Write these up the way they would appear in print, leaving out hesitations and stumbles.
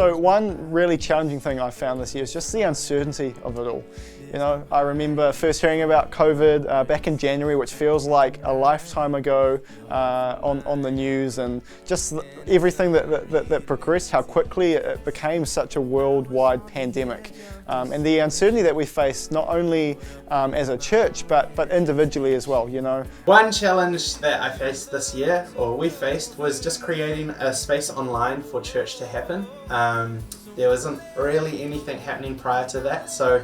So one really challenging thing I found this year is just the uncertainty of it all. You know, I remember first hearing about COVID back in January, which feels like a lifetime ago on the news, and just everything that progressed, how quickly it became such a worldwide pandemic. And the uncertainty that we face, not only as a church, but individually as well, you know. One challenge that I faced this year, or we faced, was just creating a space online for church to happen. There wasn't really anything happening prior to that, so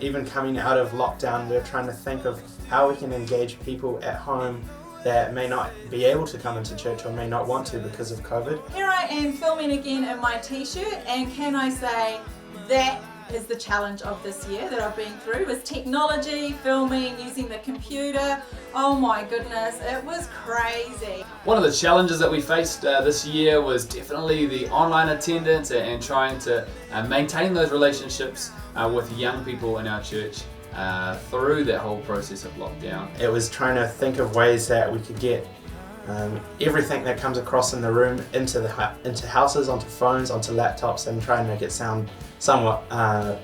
even coming out of lockdown, we're trying to think of how we can engage people at home that may not be able to come into church or may not want to because of COVID. Here I am filming again in my t-shirt, and can I say that is the challenge of this year that I've been through, is technology, filming, using the computer. Oh my goodness, it was crazy. One of the challenges that we faced this year was definitely the online attendance and trying to maintain those relationships with young people in our church through that whole process of lockdown. It was trying to think of ways that we could get everything that comes across in the room into houses, onto phones, onto laptops, and try and make it sound somewhat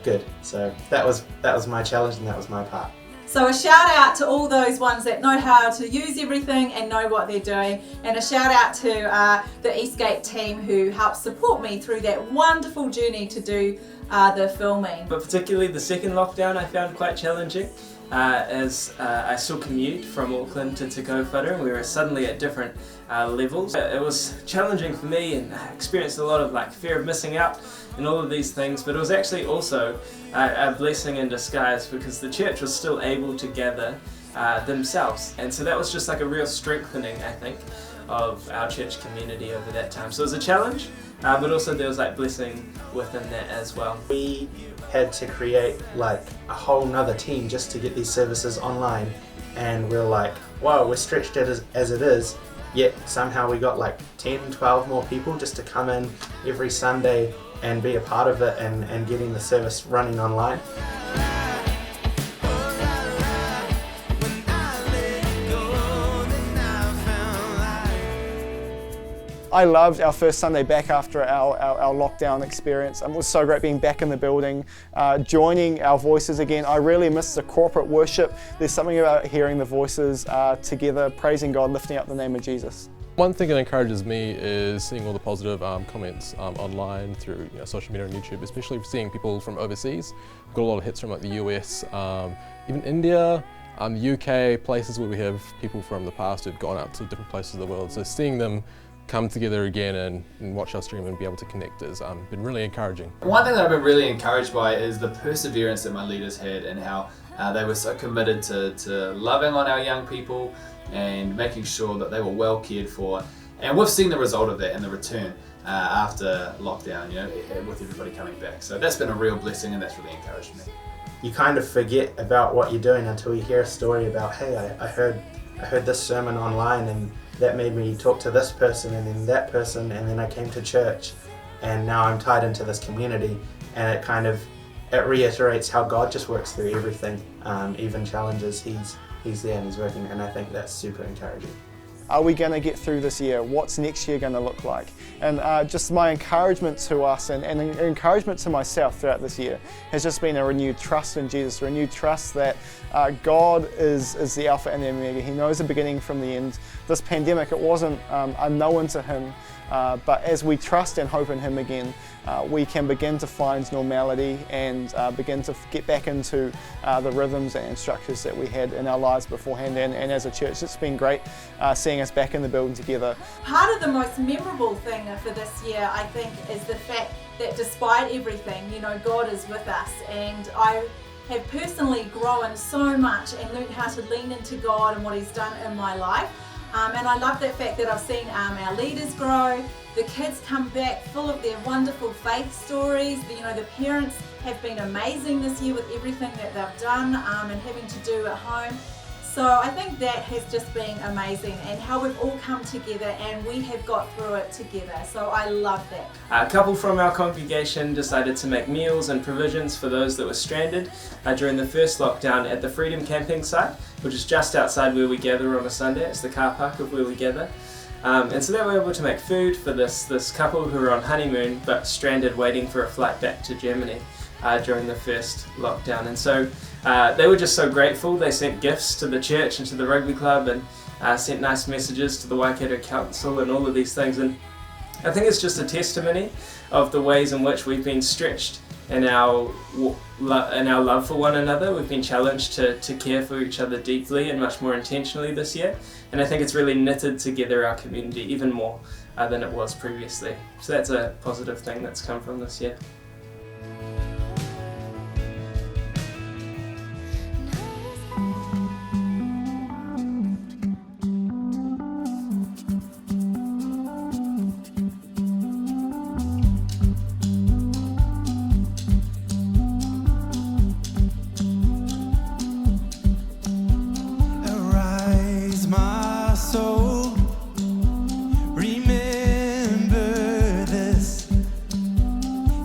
good. So that was my challenge, and that was my part. So a shout out to all those ones that know how to use everything and know what they're doing, and a shout out to the Eastgate team who helped support me through that wonderful journey to do the filming. But particularly the second lockdown I found quite challenging, as I still commute from Auckland to Te Kaupara, and we were suddenly at different levels. It was challenging for me, and I experienced a lot of fear of missing out and all of these things, but it was actually also a blessing in disguise, because the church was still able to gather themselves, and so that was just a real strengthening, I think, of our church community over that time. So it was a challenge, but also there was blessing within that as well. We had to create a whole nother team just to get these services online, and we're like, wow, we're stretched as it is, yet somehow we got 10, 12 more people just to come in every Sunday and be a part of it and getting the service running online. I loved our first Sunday back after our lockdown experience. It was so great being back in the building, joining our voices again. I really missed the corporate worship. There's something about hearing the voices together, praising God, lifting up the name of Jesus. One thing that encourages me is seeing all the positive comments online through social media and YouTube, especially seeing people from overseas. We've got a lot of hits from the US, even India, the UK, places where we have people from the past who've gone out to different places of the world. So seeing them come together again and watch our stream and be able to connect has been really encouraging. One thing that I've been really encouraged by is the perseverance that my leaders had, and how they were so committed to loving on our young people and making sure that they were well cared for. And we've seen the result of that in the return after lockdown, with everybody coming back. So that's been a real blessing, and that's really encouraged me. You kind of forget about what you're doing until you hear a story about, hey, I heard this sermon online, and that made me talk to this person, and then that person, and then I came to church, and now I'm tied into this community, and it reiterates how God just works through everything, even challenges. He's there and he's working, and I think that's super encouraging. Are we going to get through this year? What's next year going to look like? And just my encouragement to us and encouragement to myself throughout this year has just been a renewed trust in Jesus, a renewed trust that God is the Alpha and the Omega. He knows the beginning from the end. This pandemic, it wasn't unknown to Him, but as we trust and hope in Him again, we can begin to find normality and begin to get back into the rhythms and structures that we had in our lives beforehand. And as a church, it's been great seeing us back in the building together. Part of the most memorable thing for this year, I think, is the fact that despite everything, God is with us, and I have personally grown so much and learned how to lean into God and what He's done in my life. And I love that fact that I've seen our leaders grow, the kids come back full of their wonderful faith stories. The parents have been amazing this year with everything that they've done and having to do at home. So I think that has just been amazing, and how we've all come together and we have got through it together. So I love that. A couple from our congregation decided to make meals and provisions for those that were stranded during the first lockdown at the Freedom camping site, which is just outside where we gather on a Sunday. It's the car park of where we gather. And so they were able to make food for this couple who were on honeymoon but stranded waiting for a flight back to Germany during the first lockdown. And so they were just so grateful. They sent gifts to the church and to the rugby club, and sent nice messages to the Waikato Council and all of these things. And I think it's just a testimony of the ways in which we've been stretched in our love for one another. We've been challenged to care for each other deeply and much more intentionally this year. And I think it's really knitted together our community even more than it was previously. So that's a positive thing that's come from this year.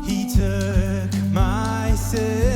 He took my sin.